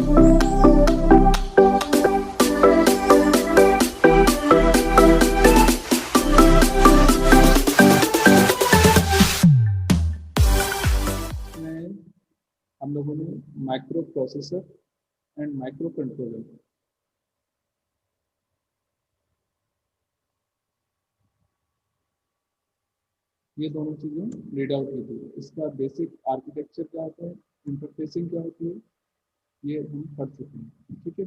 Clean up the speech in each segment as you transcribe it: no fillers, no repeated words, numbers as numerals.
हम लोगों ने micro processor and micro controller, ये दोनों चीजें रीड आउट की थी। इसका बेसिक आर्किटेक्चर क्या होता है, इंटरफेसिंग क्या होती है, ये हम पढ़ चुके हैं। ठीक है,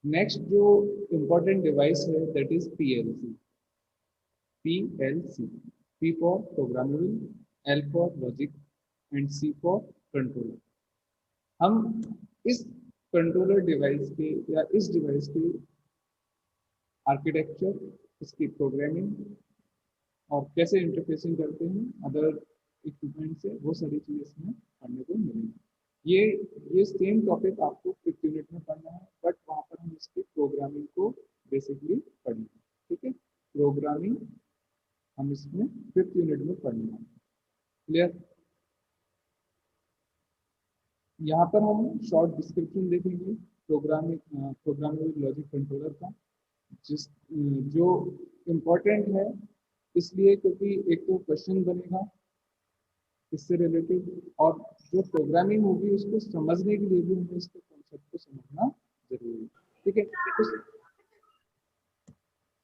नेक्स्ट जो इम्पोर्टेंट डिवाइस है that is PLC. PLC, P for programmable, L for logic and C for controller. हम इस कंट्रोलर डिवाइस के या इस डिवाइस के आर्किटेक्चर, इसकी प्रोग्रामिंग और कैसे इंटरफेसिंग करते हैं अदर इक्विपमेंट से, वो सारी चीज़ें इसमें पढ़ने को मिलेंगी। ये सेम टॉपिक आपको 5th यूनिट में पढ़ना है, बट वहाँ पर हम इसकी प्रोग्रामिंग को बेसिकली पढ़ेंगे। ठीक है, प्रोग्रामिंग हम इसमें 5th यूनिट में पढ़ना है। क्लियर? यहाँ पर हम शॉर्ट डिस्क्रिप्शन देखेंगे प्रोग्रामेबल लॉजिक कंट्रोलर का, जिस जो इम्पोर्टेंट है इसलिए क्योंकि एक तो क्वेश्चन बनेगा इससे रिलेटेड, और जो प्रोग्रामिंग होगी उसको समझने के लिए भी हमें इसके कॉन्सेप्ट को समझना जरूरी है। ठीक है, तो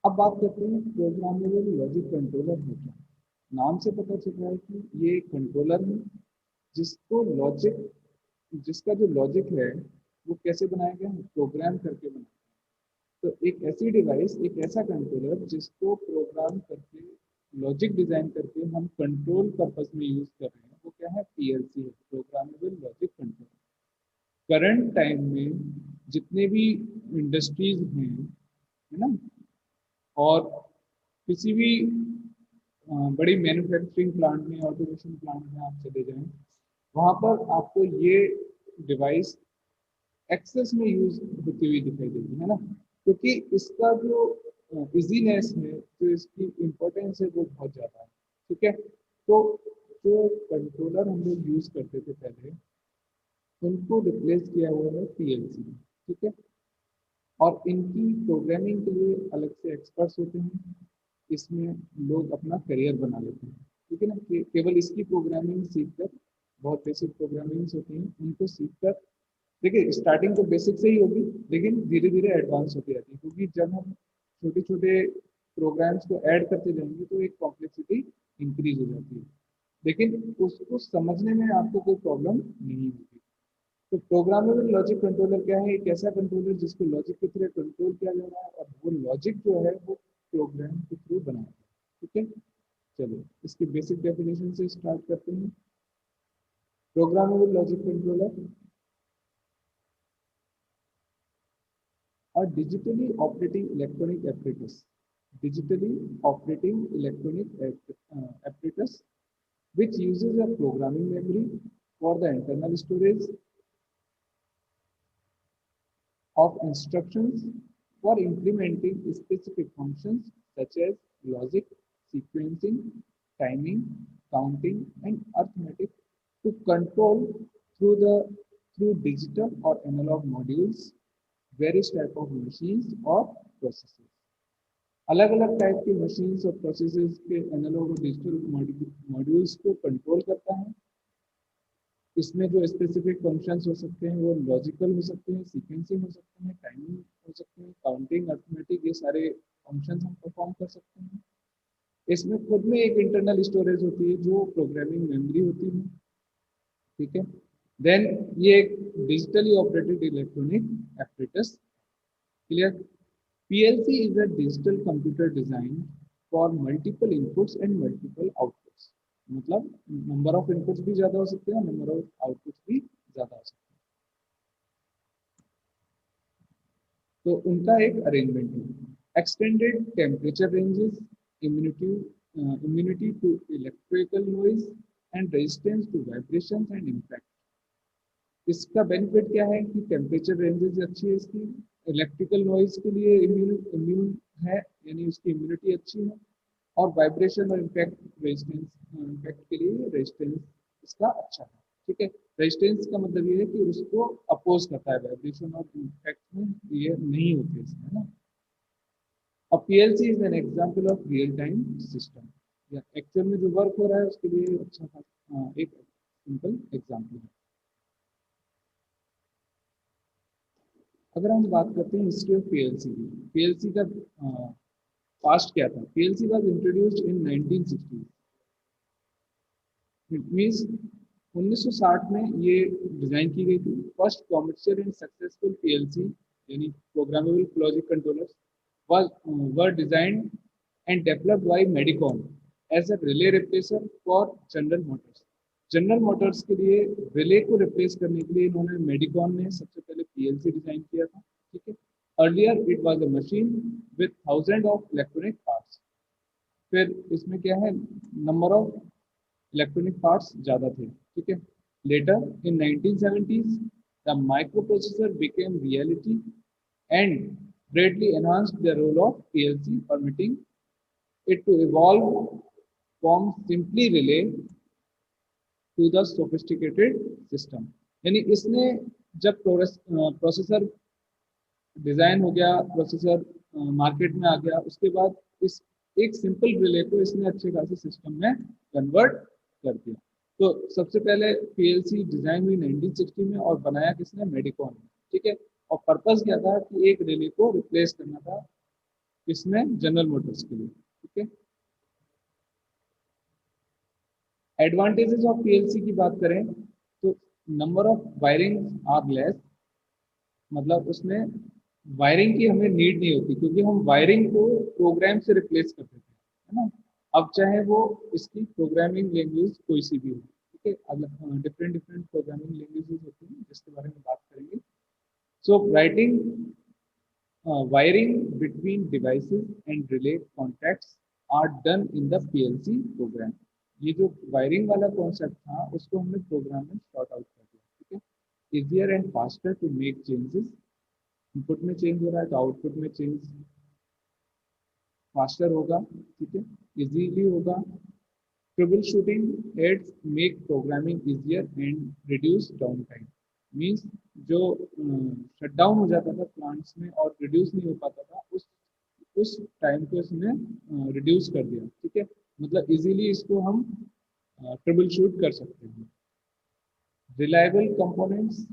अब बात करते हैं प्रोग्रामेबल लॉजिक कंट्रोलर है क्या। नाम से पता चल रहा है कि ये एक कंट्रोलर है जिसको लॉजिक, जिसका जो लॉजिक है वो कैसे बनाया गया है, प्रोग्राम करके बनाया। तो एक ऐसी डिवाइस, एक ऐसा कंट्रोलर जिसको प्रोग्राम करके, लॉजिक डिजाइन करके हम कंट्रोल पर्पस में यूज कर रहे हैं, वो क्या है, पीएलसी है, programmable logic controller. Current time में जितने भी इंडस्ट्रीज हैं, है ना, और किसी भी बड़ी मैन्युफैक्चरिंग प्लांट में, ऑटोमेशन प्लांट में आप चले जाएं, वहां पर आपको ये डिवाइस एक्सेस में यूज होती हुई दिखाई देगी, है ना, क्योंकि इसका जो इजीनेस है, जो इसकी इम्पोर्टेंस है वो बहुत ज़्यादा है। ठीक है, तो जो कंट्रोलर हम लोग यूज करते थे पहले, उनको रिप्लेस किया हुआ है पीएलसी। ठीक है, और इनकी प्रोग्रामिंग के लिए अलग से एक्सपर्ट्स होते हैं, इसमें लोग अपना करियर बना लेते हैं। ठीक है ना, केवल इसकी प्रोग्रामिंग सीखकर, बहुत बेसिक प्रोग्रामिंग्स होती हैं उनको सीखकर, देखिए स्टार्टिंग तो बेसिक से ही होगी लेकिन धीरे धीरे एडवांस होती जाती है, क्योंकि जब हम छोटे छोटे प्रोग्राम्स को ऐड करते जाएंगे तो एक कॉम्प्लेक्सिटी इंक्रीज हो जाती है, लेकिन उसको समझने में आपको कोई प्रॉब्लम नहीं होगी। तो प्रोग्रामेबल लॉजिक कंट्रोलर क्या है, एक ऐसा कंट्रोलर जिसको लॉजिक की तरह कंट्रोल किया जा रहा है और वो लॉजिक जो है वो प्रोग्राम के थ्रू बनाया है। ठीक है, चलो इसकी बेसिक डेफिनेशन से स्टार्ट करते हैं। प्रोग्रामेबल लॉजिक कंट्रोलर और digitally operating electronic apparatus, digitally operating electronic apparatus which uses a programming memory for the internal storage of instructions for implementing specific functions such as logic, sequencing, timing, counting, and arithmetic to control through the through digital or analog modules various type of machines or processes। अलग अलग type की machines और processes के analogue और digital modules को control करता है। इसमें जो स्पेसिफिक फंक्शंस हो सकते हैं वो लॉजिकल हो सकते हैं, सीक्वेंसिंग हो सकते हैं, टाइमिंग हो सकते हैं, काउंटिंग, अर्थमेटिक, ये सारे फंक्शंस हम परफॉर्म कर सकते हैं। इसमें खुद में एक इंटरनल स्टोरेज होती है जो प्रोग्रामिंग मेमोरी होती है। ठीक है, देन ये एक digitally operated electronic apparatus. Clear? PLC is a digital computer designed for multiple inputs and multiple outputs। मतलब नंबर ऑफ इनपुट्स भी ज्यादा हो सकते हैं, नंबर ऑफ आउटपुट्स भी ज्यादा हो सकते हैं। तो उनका एक अरेंजमेंट है, extended temperature ranges, immunity immunity to electrical noise and resistance to vibrations and impact. इसका बेनिफिट क्या है कि टेम्परेचर रेंजेस अच्छी है इसकी, इलेक्ट्रिकल नॉइज के लिए इम्यून है, यानी उसकी इम्यूनिटी अच्छी है, और वाइब्रेशन और इम्पैक्ट रेजिस्टेंस, इम्पैक्ट के लिए रेजिस्टेंस इसका अच्छा है, ठीक है। रेजिस्टेंस का मतलब ये है कि उसको अपोज करता है, वाइब्रेशन और इम्पैक्ट में ये नहीं होते इसमें, है ना। अब PLC is an example of real time system, या एक्चुअल में जो वर्क हो रहा है उसके लिए अच्छा एक सिंपल एग्जांपल है। अगर हम बात करते हैं हिस्ट्री ऑफ पीएलसी की, पीएलसी का पास्ट क्या था। PLC was introduced in 1960, it means 1960 में ये डिजाइन की गई थी। First commercial and successful PLC यानी programmable logic controllers was were designed and developed by Medicom as a relay replacer for General Motors. General Motors के लिए relay को replace करने के लिए इन्होंने मेडिकॉन ने सबसे पहले पीएलसी डिजाइन किया था, ठीक है। Earlier it was a machine with thousand of electronic parts. फिर इसमें क्या है, नंबर ऑफ इलेक्ट्रॉनिक पार्ट्स ज़्यादा थे, ठीक है। Later in 1970s the microprocessor became reality and greatly enhanced the role of PLC, permitting it to evolve from simply relay to the sophisticated system। यानी इसने जब प्रोसेसर डिजाइन हो गया, processor market में आ गया, उसके बाद इस एक सिंपल रिले को इसने अच्छे खासे सिस्टम में कन्वर्ट कर दिया। तो सबसे पहले पीएलसी डिजाइन हुई 1960 में और बनाया किसने, मेडिकॉन ने, ठीक है। और पर्पस क्या था कि एक रिले को रिप्लेस करना था इसमें जनरल मोटर्स के लिए, ठीक है। एडवांटेजेस ऑफ पीएलसी की बात करें तो number of wiring are less, मतलब उसमें वायरिंग की हमें नीड नहीं होती, क्योंकि हम वायरिंग को प्रोग्राम से रिप्लेस कर देते हैं, है ना। अब चाहे वो इसकी प्रोग्रामिंग लैंग्वेज कोई सी भी हो, ठीक है। डिफरेंट डिफरेंट प्रोग्रामिंग लैंग्वेजेस होती हैं जिसके बारे में बात करेंगे। So writing wiring between devices and relay contacts are done in the PLC program। ये जो वायरिंग वाला कॉन्सेप्ट था उसको हमने प्रोग्राम में सॉर्ट आउट कर दिया, ठीक है। Easier and faster to make changes, input में चेंज हो रहा है तो आउटपुट में चेंज फास्टर होगा, ठीक है, इजीली होगा। Troubleshooting aids make programming easier and reduce down time, means जो शट डाउन हो जाता था प्लांट्स में और रिड्यूस नहीं हो पाता था, उस टाइम को इसने रिड्यूस कर दिया, ठीक है। मतलब इजीली इसको हम ट्रबल शूट कर सकते हैं। Reliable components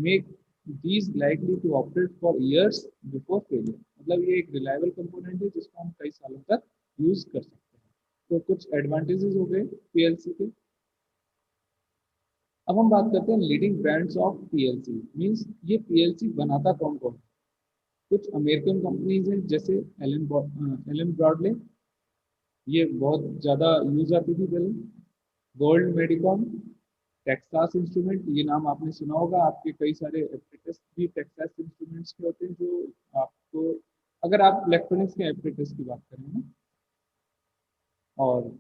make these likely to operate for years before failure। मतलब ये एक रिलायबल कंपोनेंट है जिसको हम कई सालों तक यूज कर सकते हैं। तो कुछ एडवांटेजेस हो गए पीएलसी के। अब हम बात करते हैं leading brands of PLC, means ये पीएलसी बनाता कौन कौन। कुछ अमेरिकन कंपनीज हैं जैसे एलन ब्रॉडले, ये बहुत ज़्यादा यूज आती थी पहले। गोल्ड मेडिकॉम, टेक्सास इंस्ट्रूमेंट, ये नाम आपने सुना होगा, आपके कई सारे एप्रेटस भी टेक्सास इंस्ट्रूमेंट्स के होते हैं जो आपको, अगर आप इलेक्ट्रॉनिक्स के एप्रेटस की बात करें ना। और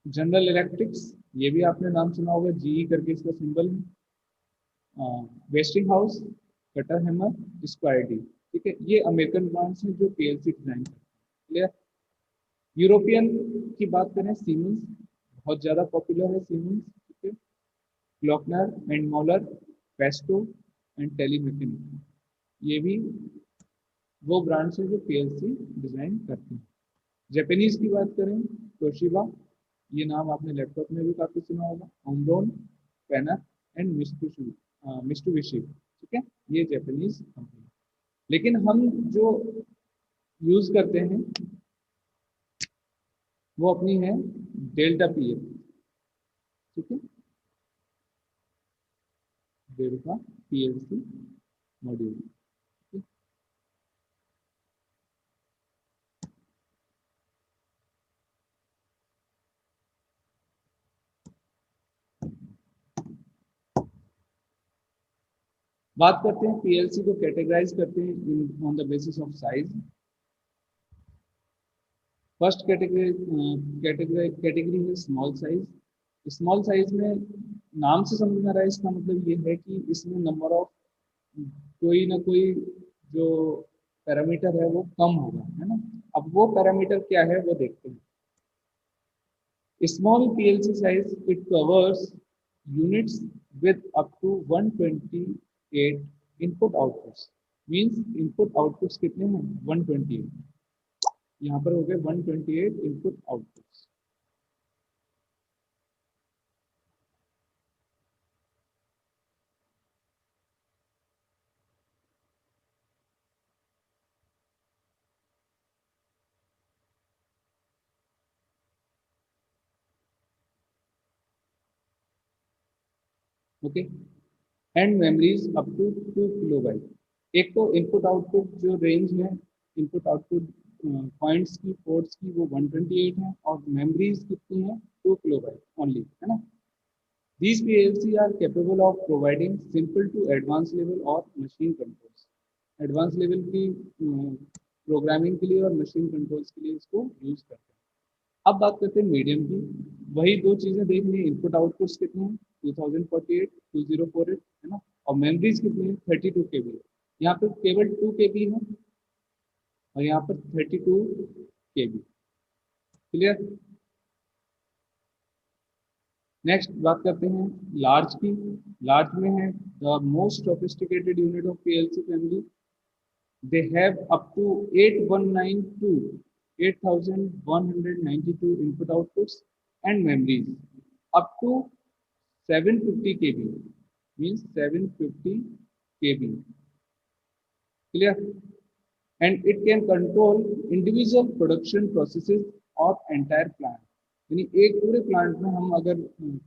जनरल इलेक्ट्रिक्स, ये भी आपने नाम सुना होगा, जीई करके इसका सिंबल है। वेस्टिंग हाउस, कटर हैमर, स्क्वायरडी, ठीक है। ये अमेरिकन ब्रांड्स हैं जो पीएलसी डिजाइन करते हैं, क्लियर। यूरोपियन की बात करें, सीमेंस बहुत ज़्यादा पॉपुलर है, सीमेंस, ठीक है। ग्लॉकनर एंड मॉलर, पेस्टो एंड टेलीमेकेनिक, ये भी वो ब्रांड्स हैं जो पीएलसी डिजाइन करते हैं। जापानीज की बात करें, तोशिबा, ये नाम आपने लैपटॉप में भी काफी सुना होगा। ओमरोन, पेनर एंड मित्सुबिशी, ठीक है, ये जापानीज कंपनी। लेकिन हम जो यूज करते हैं वो अपनी है डेल्टा पीएल, ठीक है, डेल्टा पीएलसी मॉड्यूल। बात करते हैं पीएलसी को कैटेगराइज करते हैं on the basis of size. First category है स्मॉल साइज। स्मॉल साइज में नाम से समझ में आ रहा है, इसका मतलब ये है कि इसमें नंबर ऑफ कोई ना कोई जो पैरामीटर है वो कम होगा, है ना। अब वो पैरामीटर क्या है वो देखते हैं। Small PLC size, it covers units with up to 128 input outputs. Means input outputs कितने हैं 128, यहाँ पर हो गए 128 input outputs. Okay, and memories up to 2 kilobyte. एक तो इनपुट आउटपुट जो रेंज है इनपुट आउटपुट पॉइंट्स की पोर्ट्स की वो 128 है और मेमोरीज कितनी है 2 किलोबाइट ओनली, है ना। These PLC are capable of providing simple to advanced level और machine controls। एडवांस लेवल की प्रोग्रामिंग के लिए और मशीन कंट्रोल्स के लिए इसको यूज करते हैं। अब बात करते हैं मीडियम की। वही दो चीजें देखनी है, इनपुट आउटपुट्स कितने हैं 2048 2048, है ना, और मेमोरीज कितनी है 32 KB। यहाँ पे केवल 2 KB है और यहाँ पर 32 KB। क्लियर। नेक्स्ट बात करते हैं लार्ज की। लार्ज में है the most sophisticated unit of PLC family. They have up to 8192 input outputs and memories up to 750 KB, means 750 KB। Clear. And it can control individual production processes और entire plant. यानी एक पूरे plant में हम अगर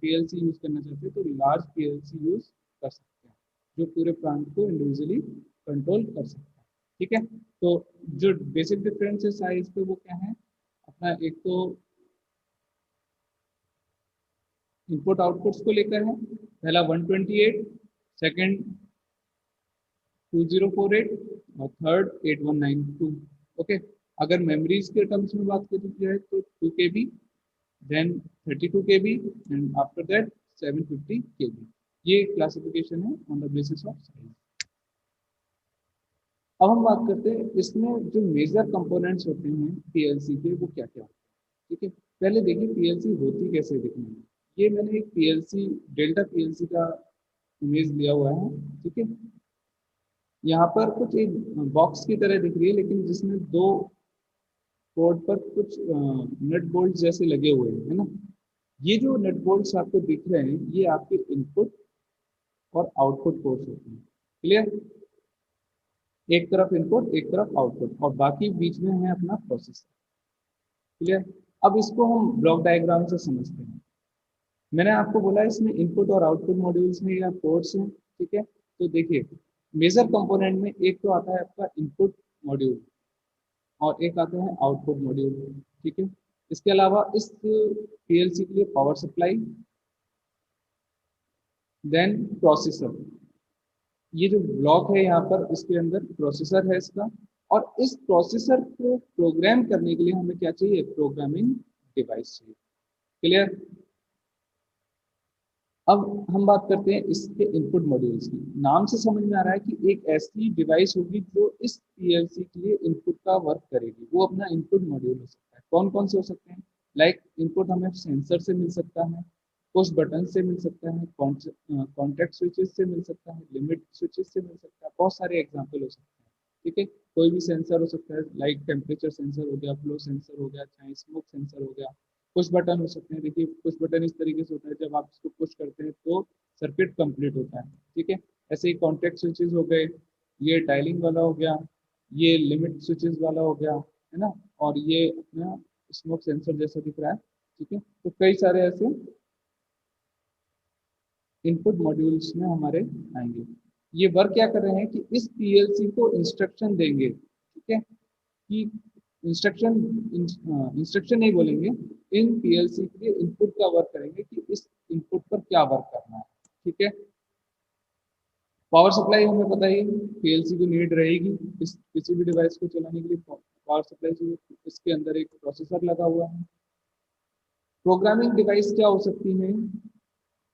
PLC use करना चाहते हैं तो लार्ज पीएलसी यूज कर सकते हैं जो पूरे प्लांट को इंडिविजुअली कंट्रोल कर सकता है। ठीक है, तो जो बेसिक डिफरेंस है साइज पे वो क्या है अपना, एक तो इनपुट आउटपुट्स को लेकर है, पहला 128, सेकंड 2048 और थर्ड 8192। ओके, अगर मेमोरीज के टर्म्स में बात करी जाए तो 2 KB, then 32 KB and after that 750 KB। ये क्लासिफिकेशन है on the basis of size. अब हम बात करते हैं इसमें जो मेजर कंपोनेंट्स होते हैं पीएलसी के वो क्या क्या होते हैं। ठीक है, पहले देखिए पीएलसी होती कैसे दिखनी है। ये मैंने एक पीएलसी डेल्टा पीएलसी का इमेज लिया हुआ है। ठीक है, यहाँ पर कुछ एक बॉक्स की तरह दिख रही है लेकिन जिसमें दो पोर्ट पर कुछ नट बोल्ट जैसे लगे हुए हैं, है ना। ये जो नट बोल्ट्स आपको दिख रहे हैं ये आपके इनपुट और आउटपुट पोर्ट्स होते हैं। क्लियर, एक तरफ इनपुट एक तरफ आउटपुट और बाकी बीच में है अपना प्रोसेसर। क्लियर। अब इसको हम ब्लॉक डायग्राम से समझते हैं। मैंने आपको बोला इसमें इनपुट और आउटपुट मॉड्यूल्स में या पोर्ट्स हैं। ठीक है, तो देखिए मेजर कंपोनेंट में एक तो आता है आपका इनपुट मॉड्यूल और एक आता है आउटपुट मॉड्यूल। ठीक है, इसके अलावा इस पीएलसी के लिए पावर सप्लाई, देन प्रोसेसर। ये जो ब्लॉक है यहाँ पर इसके अंदर प्रोसेसर है इसका, और इस प्रोसेसर को प्रोग्राम करने के लिए हमें क्या चाहिए, प्रोग्रामिंग डिवाइस चाहिए। क्लियर। अब हम बात करते हैं इसके इनपुट मॉड्यूल्स की। नाम से समझ में आ रहा है कि एक ऐसी डिवाइस होगी जो इस पीएलसी के लिए इनपुट का वर्क करेगी, वो अपना इनपुट मॉड्यूल हो सकता है। कौन कौन से हो सकते हैं, लाइक इनपुट हमें सेंसर से मिल सकता है, पुश बटन से मिल सकता है, कॉन्टैक्ट स्विचेस से मिल सकता है, लिमिट स्विचेस से मिल सकता है, बहुत सारे एग्जाम्पल हो सकते हैं। ठीक है, कोई भी सेंसर हो सकता है, लाइक टेम्परेचर सेंसर हो गया, फ्लो सेंसर हो गया, चाहे स्मोक सेंसर हो गया। पुश बटन हो सकते हैं। देखिए पुश बटन इस तरीके से होता है, जब आप इसको पुश करते हैं तो सर्किट कंप्लीट होता है। ठीक है, ऐसे ही कॉन्टैक्ट स्विचेस हो गए, ये डायलिंग वाला हो गया, ये लिमिट स्विचेस वाला हो गया, है ना, और ये अपना स्मोक सेंसर जैसा दिख रहा है। ठीक है, तो कई सारे ऐसे इनपुट मॉड्यूल्स में हमारे आएंगे। ये वर्क क्या कर रहे हैं कि इस पीएलसी को इंस्ट्रक्शन देंगे। ठीक है, कि इंस्ट्रक्शन इंस्ट्रक्शन नहीं बोलेंगे, इन पीएलसी के लिए इनपुट का वर्क करेंगे कि इस इनपुट पर क्या वर्क करना है। ठीक है, पावर सप्लाई हमें पता ही पीएलसी को नीड रहेगी इस किसी भी डिवाइस को चलाने के लिए पावर सप्लाई चाहिए। इसके अंदर एक प्रोसेसर लगा हुआ है। प्रोग्रामिंग डिवाइस क्या हो सकती है,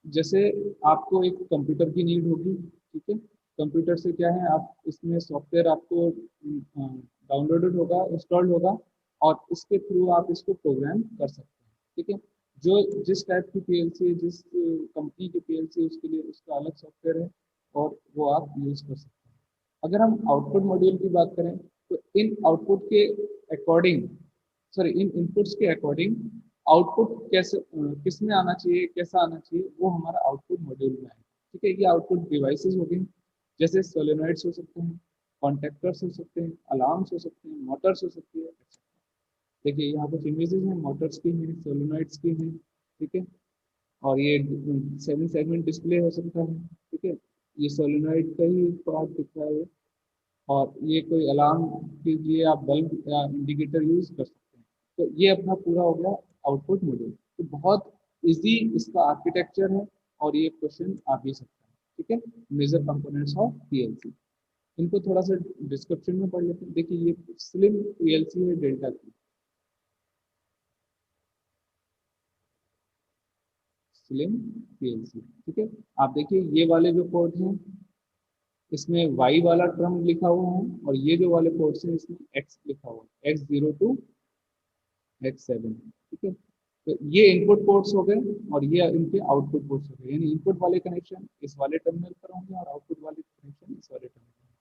जैसे आपको एक कंप्यूटर की नीड होगी। ठीक है, कंप्यूटर से क्या है, आप इसमें सॉफ्टवेयर आपको डाउनलोडेड होगा, इंस्टॉल्ड होगा और इसके थ्रू आप इसको प्रोग्राम कर सकते हैं। ठीक है, जो जिस टाइप की पीएलसी है, जिस कंपनी की पीएलसी है, उसके लिए उसका अलग सॉफ्टवेयर है और वो आप यूज कर सकते हैं। अगर हम आउटपुट मॉड्यूल की बात करें तो इन आउटपुट के अकॉर्डिंग, सॉरी इन इनपुट्स के अकॉर्डिंग आउटपुट कैसे किस में आना चाहिए, कैसा आना चाहिए, वो हमारा आउटपुट मॉड्यूल में आएगा। ठीक है, ये आउटपुट डिवाइसेस हो गई, जैसे सोलेनॉइड्स हो सकते हैं, कॉन्टेक्टर्स हो सकते हैं, अलार्म्स हो सकते हैं, मोटर्स हो सकती है। देखिए यहाँ कुछ इमेजेस हैं, मोटर्स की हैं, सोलेनॉइड्स की हैं। ठीक है, और ये 7 सेगमेंट डिस्प्ले हो सकता है। ठीक है, ये सोलेनॉइड का ही पार्ट दिख रहा है। और ये कोई अलार्म के लिए आप बल्ब या इंडिकेटर यूज कर सकते हैं। तो ये अपना पूरा हो गया आउटपुट मॉड्यूल। तो बहुत इजी इसका आर्किटेक्चर है और ये क्वेश्चन आ भी सकता है। ठीक है, मेजर कंपोनेंट्स ऑफ पीएलसी, इनको थोड़ा सा डिस्क्रिप्शन में पढ़ लेते हैं। देखिए ये स्लिम पीएलसी है डेल्टा की, स्लिम पीएलसी। ठीक है, आप देखिए ये वाले जो पोर्ट हैं इसमें वाई वाला टर्म लिखा हुआ है, और ये जो वाले पोर्ट्स हैं इसमें एक्स लिखा हुआ है, X0 to X7। ठीक है, तो ये इनपुट पोर्ट्स हो गए और ये इनके आउटपुट पोर्ट्स हो गए, यानी इनपुट वाले कनेक्शन इस वाले टर्मिनल पर होंगे और आउटपुट वाले कनेक्शन इस वाले टर्मिनल पर होंगे।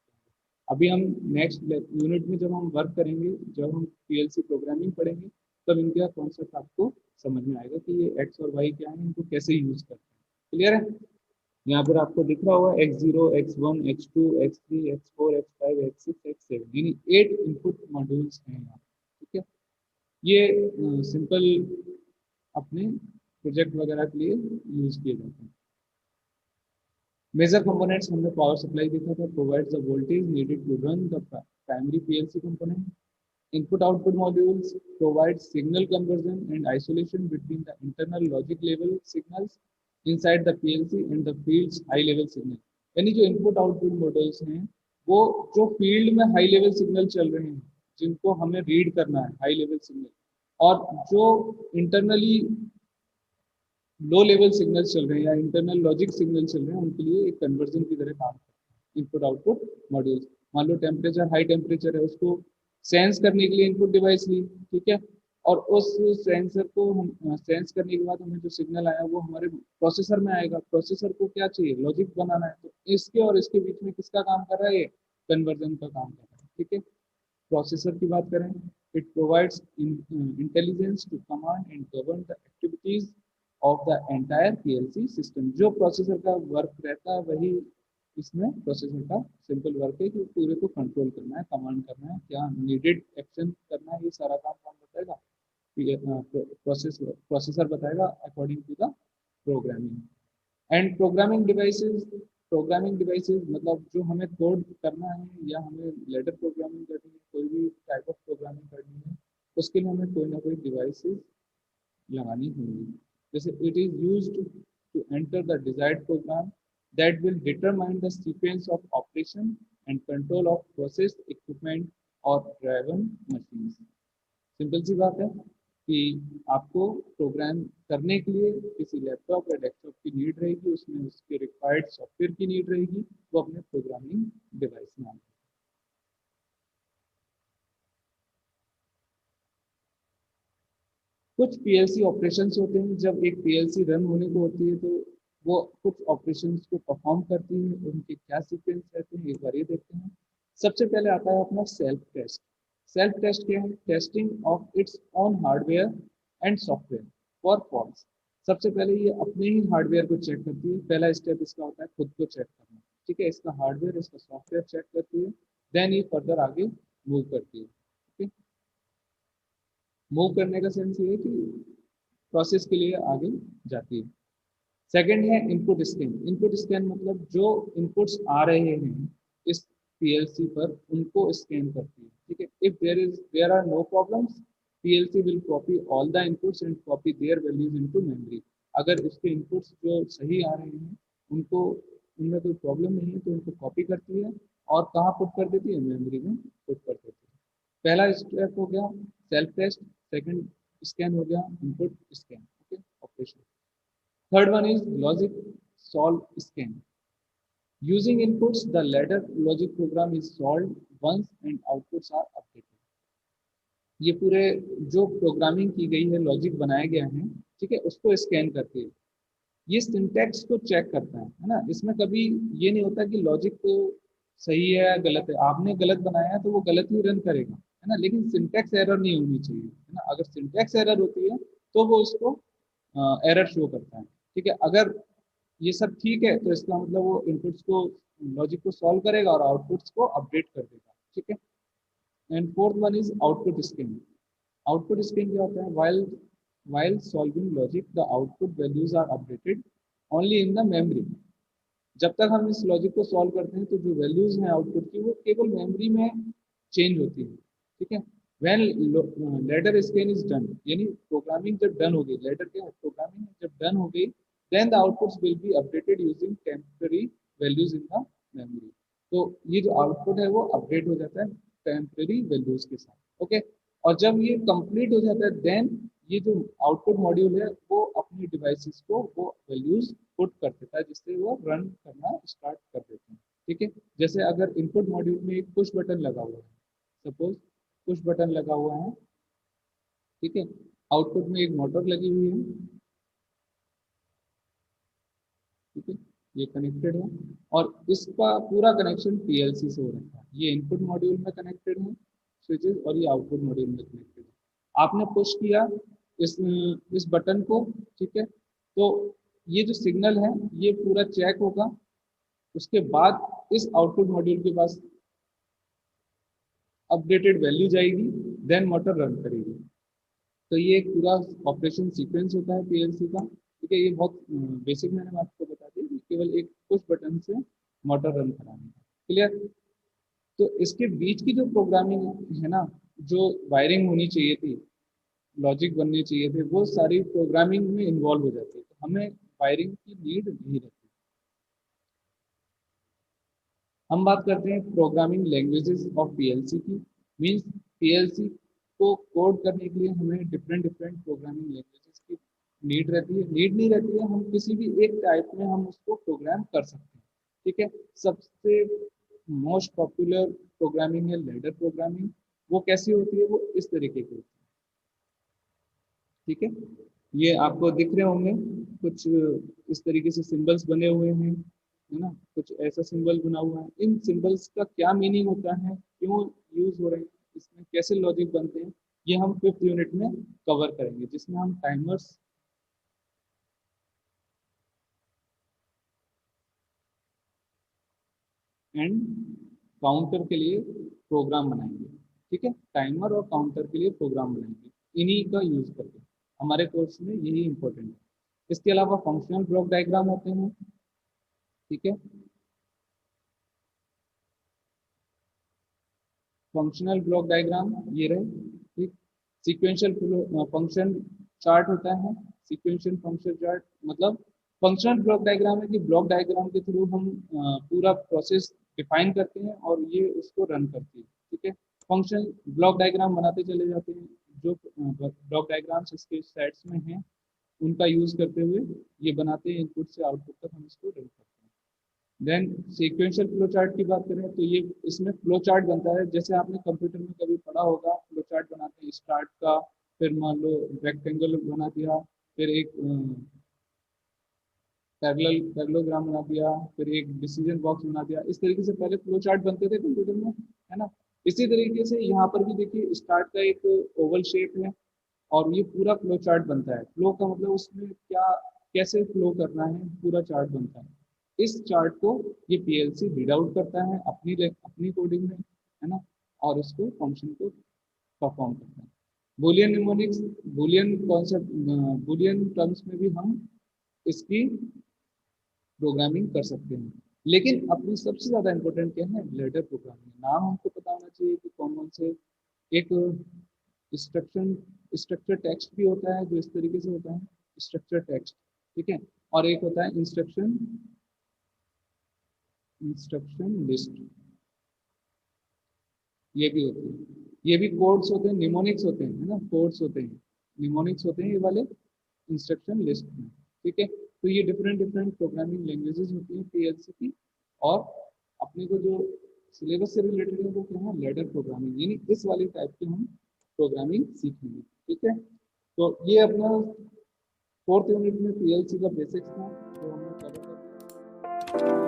अभी हम नेक्स्ट यूनिट में जब हम वर्क करेंगे, जब हम पीएलसी प्रोग्रामिंग पढ़ेंगे, तब इनका कॉन्सेप्ट आपको समझ में आएगा कि ये एक्स और वाई क्या है, इनको कैसे यूज करते हैं। क्लियर है? यहाँ पर आपको दिख रहा होगा X0, X1, X2, X3, X4, X5, X6, X7, यानी 8 इनपुट मॉड्यूल्स हैं यहाँ। ठीक है, ये सिंपल अपने प्रोजेक्ट वगैरह के लिए यूज किए जाते हैं। मेजर कंपोनेंट्स हमने पावर सप्लाई देखा था, provides the voltage needed to run the primary PLC component. Input output modules provide signal conversion and isolation between the internal logic level signals inside the PLC and the field's high level signal। यानी जो input output modules हैं वो जो field में high level signal चल रहे हैं, जिनको हमें रीड करना है हाई लेवल सिग्नल, और जो इंटरनली लो लेवल सिग्नल चल रहे हैं या इंटरनल लॉजिक सिग्नल चल रहे हैं, उनके लिए एक कन्वर्जन की तरह काम करते हैं इनपुट आउटपुट मॉड्यूल्स। मान लो टेम्परेचर, हाई टेम्परेचर है, उसको सेंस करने के लिए इनपुट डिवाइस ली। ठीक है, और उस सेंसर को हम सेंस करने के बाद हमें जो सिग्नल आया वो हमारे प्रोसेसर में आएगा। प्रोसेसर को क्या चाहिए, लॉजिक बनाना है, तो इसके और इसके बीच में किसका काम कर रहा है, ये कन्वर्जन का काम कर रहा है। ठीक है, प्रोसेसर की बात करें, it provides intelligence to command and govern the activities of the entire PLC system. जो प्रोसेसर का वर्क रहता है वही इसमें प्रोसेसर का सिंपल वर्क है कि पूरे को कंट्रोल करना है, कमांड करना है, क्या नीडेड एक्शन करना है, ये सारा काम कौन बताएगा, प्रोसेसर बताएगा according to the programming. And programming devices मतलब जो हमें कोड करना है या हमें लेटर प्रोग्रामिंग करनी है, कोई भी टाइप ऑफ प्रोग्रामिंग करनी है, उसके लिए हमें कोई ना कोई डिवाइसेस लगानी होंगी। जैसे it is used to enter the desired program that will determine the sequence of operation and control of process equipment or driven machines। Simple सी बात है कि आपको प्रोग्राम करने के लिए किसी लैपटॉप या डेस्कटॉप की नीड रहेगी, उसमें उसके रिक्वायर्ड सॉफ्टवेयर की नीड रहेगी, वो अपने प्रोग्रामिंग डिवाइस में आएगी। कुछ पीएलसी ऑपरेशंस होते हैं, जब एक पीएलसी रन होने को होती है तो वो कुछ ऑपरेशंस को परफॉर्म करती है, उनके क्या सीक्वेंस रहते हैं एक बार ये देखते हैं। सबसे पहले आता है अपना सेल्फ टेस्ट। सेल्फ टेस्ट क्या है, testing of its own hardware and software for faults. सबसे पहले ये अपने ही हार्डवेयर को चेक करती है, पहला स्टेप इसका होता है खुद को चेक करना। ठीक है, इसका हार्डवेयर इसका सॉफ्टवेयर चेक करती है, देन ये फर्दर आगे मूव करती है। ठीक है, मूव करने का सेंस ये है कि प्रोसेस के लिए आगे जाती है। सेकंड है इनपुट स्कैन। इनपुट स्कैन मतलब जो इनपुट्स आ रहे हैं इस पीएलसी पर उनको स्कैन करती है। ठीक है, if there are no problems, PLC will copy all the inputs and copy their values into memory. अगर उसके इनपुट्स जो सही आ रहे हैं, उनको उनमें कोई प्रॉब्लम नहीं है, तो उनको कॉपी करती है और कहाँ पुट कर देती है, मेमोरी में पुट कर देती है। पहला स्टेप हो गया सेल्फ टेस्ट, सेकंड स्कैन हो गया input scan. Okay, operation. Third one is logic solve scan. Using inputs, the ladder logic program is solved once and outputs are updated। ये पूरे जो प्रोग्रामिंग की गई है, लॉजिक बनाया गया है, ठीक है, उसको स्कैन करती है। ये सिंटैक्स को चेक करता है ना। इसमें कभी ये नहीं होता कि लॉजिक तो सही है या गलत है, आपने गलत बनाया है तो वो गलत ही रन करेगा, है ना। लेकिन सिंटैक्स एरर नहीं होनी चाहिए, है ना। अगर सिंटैक्स एरर होती है तो वो उसको एरर शो करता है, ठीक है। अगर ये सब ठीक है तो इसका मतलब वो इनपुट्स को, लॉजिक को सॉल्व करेगा और आउटपुट्स को अपडेट कर देगा, ठीक है। And fourth one is output scan. Output scan क्या होता है? while solving logic the output values are updated only in the memory। जब तक हम इस लॉजिक को सॉल्व करते हैं तो जो वैल्यूज हैं आउटपुट की वो केवल मेमोरी में चेंज होती है, ठीक है। When ladder scan is done, यानी प्रोग्रामिंग जब डन हो गई, लैडर क्या है, प्रोग्रामिंग जब डन हो गई, then the outputs will be updated using temporary values in the memory. तो ये जो आउटपुट है वो अपडेट हो जाता है टेम्पररी वैल्यूज के साथ, ओके। और जब ये कंप्लीट हो जाता है देन ये जो आउटपुट मॉड्यूल है वो अपनी डिवाइसेस को वो वैल्यूज पुट कर देता है जिससे वो रन करना स्टार्ट कर देते हैं, ठीक है। जैसे अगर इनपुट मॉड्यूल में एक पुश बटन लगा हुआ है, सपोज पुश बटन लगा हुआ है, ठीक है। आउटपुट में एक मोटर लगी हुई है, ठीक है, ये कनेक्टेड है और इसका पूरा कनेक्शन पीएलसी से हो रहा है। ये इनपुट मॉड्यूल में कनेक्टेड है स्विचेस और ये आउटपुट मॉड्यूल में कनेक्टेड है। आपने पुश किया इस इस बटन को, ठीक है, तो ये जो सिग्नल है ये पूरा चेक होगा, उसके बाद इस आउटपुट मॉड्यूल के पास अपडेटेड वैल्यू जाएगी, देन मोटर रन करेगी। तो ये एक पूरा ऑपरेशन सीक्वेंस होता है पीएलसी का, ठीक है। ये बहुत बेसिक मैंने आपको बता दिया कि केवल एक पुश बटन से मोटर रन कराना है, क्लियर। तो इसके बीच की जो प्रोग्रामिंग है ना, जो वायरिंग होनी चाहिए थी, लॉजिक बनने चाहिए थे, वो सारी प्रोग्रामिंग में इन्वॉल्व हो जाती है, तो हमें वायरिंग की नीड नहीं रहती। हम बात करते हैं प्रोग्रामिंग लैंग्वेजेस ऑफ पीएलसी की। मींस पीएलसी को कोड करने के लिए हमें डिफरेंट डिफरेंट प्रोग्रामिंग लैंग्वेजेस की नीड रहती है। नीड नहीं रहती है, हम किसी भी एक टाइप में हम उसको प्रोग्राम कर सकते हैं, ठीक है। सबसे मोस्ट पॉपुलर प्रोग्रामिंग है लैडर प्रोग्रामिंग। वो कैसी होती है? वो इस तरीके की होती है, ठीक है। ये आपको दिख रहे होंगे कुछ इस तरीके से सिंबल्स बने हुए हैं, है ना। कुछ ऐसा सिंबल बना हुआ है, इन सिंबल्स का क्या मीनिंग होता है, क्यों यूज हो रहे हैं, इसमें कैसे लॉजिक बनते हैं, ये हम 5th यूनिट में कवर करेंगे, जिसमें हम टाइमर्स एंड काउंटर के लिए प्रोग्राम बनाएंगे, ठीक है। टाइमर और काउंटर के लिए प्रोग्राम बनाएंगे इन्हीं का यूज करके, हमारे कोर्स में यही इंपॉर्टेंट है। इसके अलावा फंक्शनल ब्लॉक डायग्राम होते हैं, ठीक है। फंक्शनल ब्लॉक डायग्राम ये रहे, ठीक। सीक्वेंशियल फंक्शन चार्ट होता है, सीक्वेंशियल फंक्शन चार्ट मतलब फंक्शनल ब्लॉक डायग्राम है कि ब्लॉक डायग्राम के थ्रू हम पूरा प्रोसेस डिफाइन करते हैं और ये उसको रन करती है, ठीक है। फंक्शन ब्लॉक डायग्राम बनाते चले जाते हैं, जो ब्लॉक डायग्राम्स इसके सेट्स में हैं उनका यूज करते हुए ये बनाते हैं, इनपुट से आउटपुट तक हम इसको रन करते हैं। देन सीक्वेंशियल फ्लो चार्ट की बात करें तो ये इसमें फ्लो चार्ट बनता है, जैसे आपने कंप्यूटर में कभी पढ़ा होगा, फ्लो चार्ट बनाते हैं स्टार्ट का, फिर मान लो रेक्टेंगल बना दिया, फिर एक पैरेललोग्राम बना दिया, फिर एक डिसीजन बॉक्स बना दिया। इस तरीके से पहले फ्लो चार्ट बनते थे कंप्यूटर में, है ना। इसी तरीके से यहाँ पर भी देखिए स्टार्ट का एक ओवल शेप है और ये पूरा फ्लो चार्ट बनता है। फ्लो का मतलब उसमें क्या, कैसे फ्लो करना है, पूरा चार्ट बनता है। इस चार्ट को ये पीएलसी रीड आउट करता है अपनी कोडिंग में, है ना, और इसको फंक्शन को परफॉर्म करता है। Boolean mnemonics, Boolean concept, Boolean terms में भी हम इसकी प्रोग्रामिंग कर सकते हैं। लेकिन अपनी सबसे ज्यादा इंपॉर्टेंट क्या है? Ladder programming. नाम हमको पता होना चाहिए कि कौन कौन से, एक स्ट्रक्चर स्ट्रक्चर टेक्स्ट भी होता है जो इस तरीके से होता है, स्ट्रक्चर टेक्स्ट, ठीक है। और एक होता है इंस्ट्रक्शन इंस्ट्रक्शन लिस्ट, ये भी होती है। ये भी कोड्स होते हैं, निमोनिक्स होते हैं, है ना, कोड्स होते हैं, निमोनिक्स होते हैं ये वाले इंस्ट्रक्शन लिस्ट में, ठीक है। तो ये डिफरेंट डिफरेंट प्रोग्रामिंग लैंग्वेजेस होती हैं पीएलसी की। और अपने को जो सिलेबस से रिलेटेड है वो क्या है? लैडर प्रोग्रामिंग, यानी इस वाली टाइप की हम प्रोग्रामिंग सीखेंगे, ठीक है। तो ये अपना फोर्थ यूनिट में पीएलसी का बेसिक्स था जो हमने कवर कर दिया।